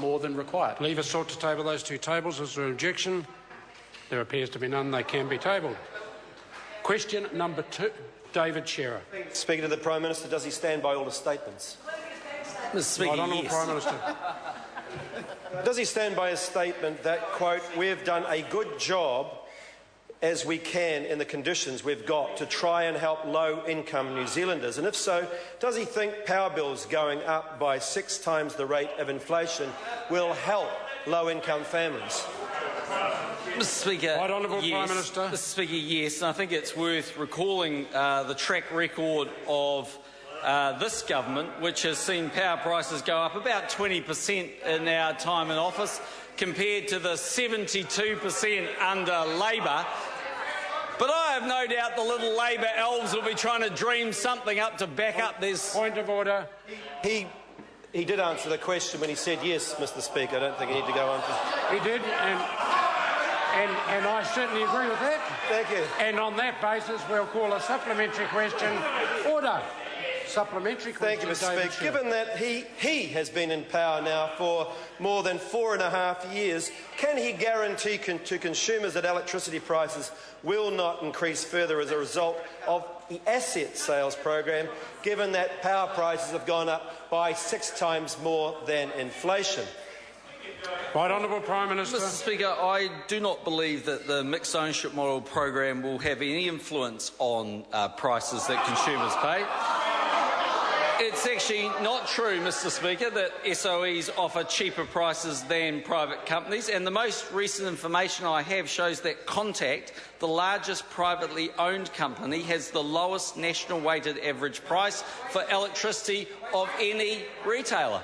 more than required. Leave us sought to table those two tables. Is there an objection? There appears to be none. They can be tabled. Question number 2, David Shearer. Speaker, to the Prime Minister, does he stand by all his statements? Mr. Speaker, Right Honourable yes. Prime Minister. Does he stand by his statement that, quote, "We've done a good job as we can in the conditions we've got to try and help low-income New Zealanders"? And if so, does he think power bills going up by 6 times the rate of inflation will help low-income families? Mr. Speaker, Right Honourable yes. Prime Minister. Mr. Speaker, yes, and I think it's worth recalling the track record of this government, which has seen power prices go up about 20% in our time in office, compared to the 72% under Labor. But I have no doubt the little Labor elves will be trying to dream something up to back up this. Point of order. He did answer the question when he said yes, Mr. Speaker. I don't think you need to go on. He did, and I certainly agree with that. Thank you. And on that basis, we'll call a supplementary question. Order. Supplementary question. Thank you, Mr. David Speaker. Shearer. Given that he has been in power now for more than 4.5 years, can he guarantee to consumers that electricity prices will not increase further as a result of the asset sales program, given that power prices have gone up by 6 times more than inflation? Right Honourable Prime Minister. Mr. Speaker, I do not believe that the mixed ownership model program will have any influence on prices that consumers pay. It's actually not true, Mr. Speaker, that SOEs offer cheaper prices than private companies, and the most recent information I have shows that Contact, the largest privately owned company, has the lowest national weighted average price for electricity of any retailer.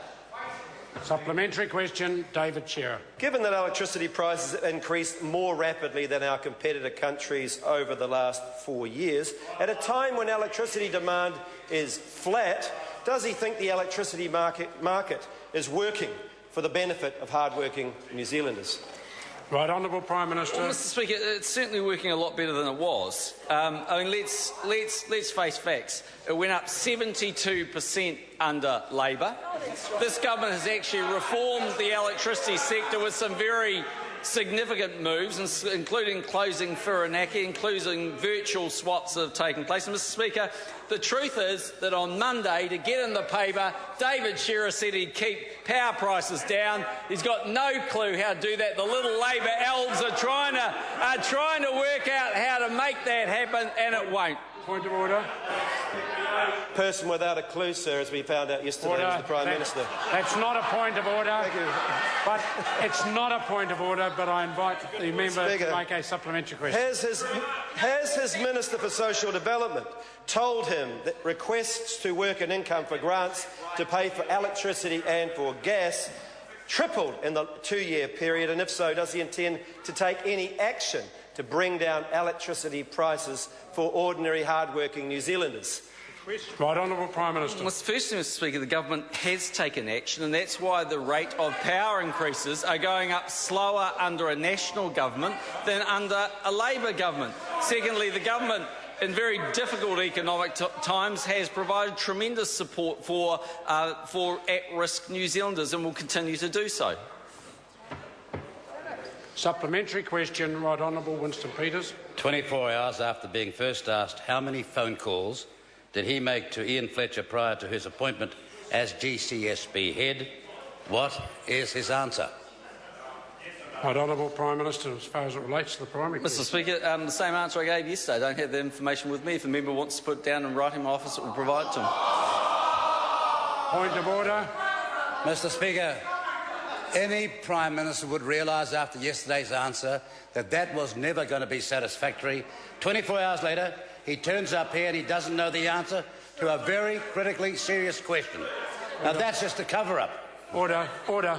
Supplementary question, David Shearer. Given that electricity prices have increased more rapidly than our competitor countries over the last 4 years, at a time when electricity demand is flat, does he think the electricity market is working for the benefit of hard-working New Zealanders? Right Honourable Prime Minister. Well, Mr. Speaker, it's certainly working a lot better than it was. I mean, let's face facts. It went up 72% under Labor. This government has actually reformed the electricity sector with some very significant moves, including closing Whirinaki, including virtual swaps that have taken place. And, Mr. Speaker, the truth is that on Monday, to get in the paper, David Shearer said he'd keep power prices down. He's got no clue how to do that. The little Labor elves are trying to work out how to make that happen, and it won't. Point of order. Person without a clue, sir, as we found out yesterday, was the Prime Minister. That's not a point of order. Thank you. But it's not a point of order, but I invite the member Speaker, to make a supplementary question. Has his Minister for Social Development told him that requests to work and income for grants to pay for electricity and for gas tripled in the 2-year period? And if so, does he intend to take any action to bring down electricity prices for ordinary hard-working New Zealanders? Right Honourable Prime Minister. Well, firstly, Mr. Speaker, the government has taken action, and that's why the rate of power increases are going up slower under a national government than under a Labor government. Secondly, the government, in very difficult economic times, has provided tremendous support for at-risk New Zealanders and will continue to do so. Supplementary question, Right Honourable Winston Peters. 24 hours after being first asked how many phone calls did he make to Ian Fletcher prior to his appointment as GCSB head, what is his answer? Right Honourable Prime Minister, as far as it relates to the primary question. Mr. Speaker, the same answer I gave yesterday. I don't have the information with me. If a member wants to put it down and write in my office, it will provide it to him. Point of order. Mr. Speaker, any Prime Minister would realise after yesterday's answer that that was never going to be satisfactory. 24 hours later, he turns up here and he doesn't know the answer to a very critically serious question. Now, that's just a cover-up. Order. Order.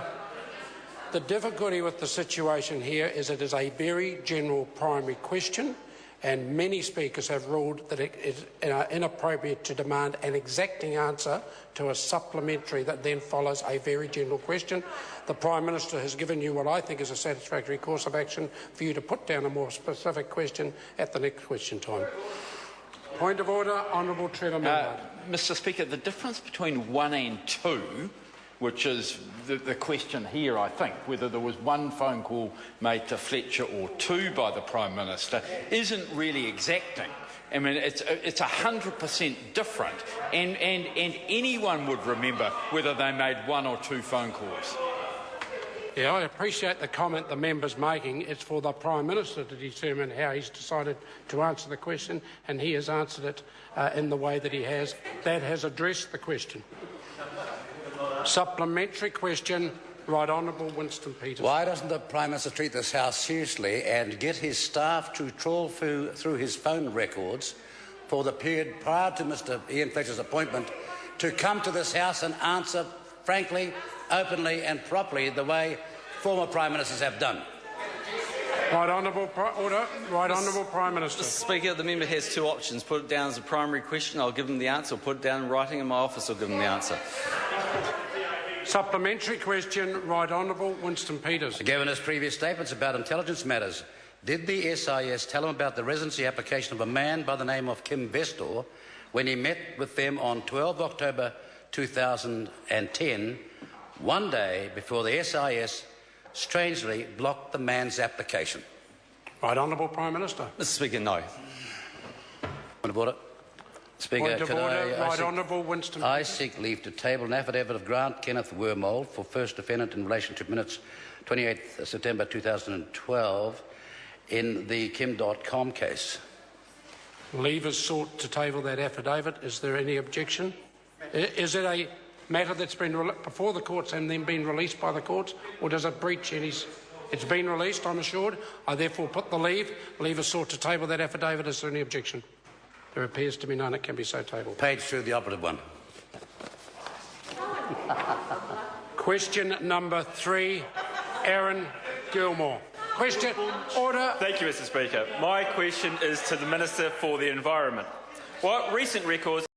The difficulty with the situation here is it is a very general primary question, and many speakers have ruled that it is inappropriate to demand an exacting answer to a supplementary that then follows a very general question. The Prime Minister has given you what I think is a satisfactory course of action for you to put down a more specific question at the next question time. Point of order, Honourable Trevor Millard. Mr. Speaker, the difference between 1 and 2 which is the question here, I think, whether there was one phone call made to Fletcher or two by the Prime Minister, isn't really exacting. I mean, it's 100% different, and anyone would remember whether they made one or two phone calls. Yeah, I appreciate the comment the member's making. It's for the Prime Minister to determine how he's decided to answer the question, and he has answered it in the way that he has. That has addressed the question. Supplementary question, Right Honourable Winston Peters. Why doesn't the Prime Minister treat this House seriously and get his staff to trawl through his phone records for the period prior to Mr Ian Fletcher's appointment to come to this House and answer frankly, openly and properly the way former Prime Ministers have done? Right Honourable Order. Right Honourable Prime Minister. Mr Speaker, the member has two options. Put it down as a primary question, I'll give him the answer, or put it down in writing in my office, I'll give him the answer. Supplementary question, Right Honourable Winston Peters. Given his previous statements about intelligence matters, did the SIS tell him about the residency application of a man by the name of Kim Vestor when he met with them on 12 October 2010, one day before the SIS strangely blocked the man's application? Right Honourable Prime Minister. Mr Speaker, no. Point of order. Speaker, Point of order. Right Honourable Winston I Peters. seek leave to table an affidavit of Grant Kenneth Wormold for first defendant in relation to minutes 28th September 2012 in the Kim.com case. Leave is sought to table that affidavit. Is there any objection? Is it a matter that's been before the courts and then been released by the courts, or does it breach any? It's been released, I'm assured. I therefore put the leave. Leave is sought to table that affidavit. Is there any objection? There appears to be none. It can be so tabled. Page 2, the operative one. Question number 3, Aaron Gilmore. Question. Order. Thank you, Mr Speaker. My question is to the Minister for the Environment. What recent records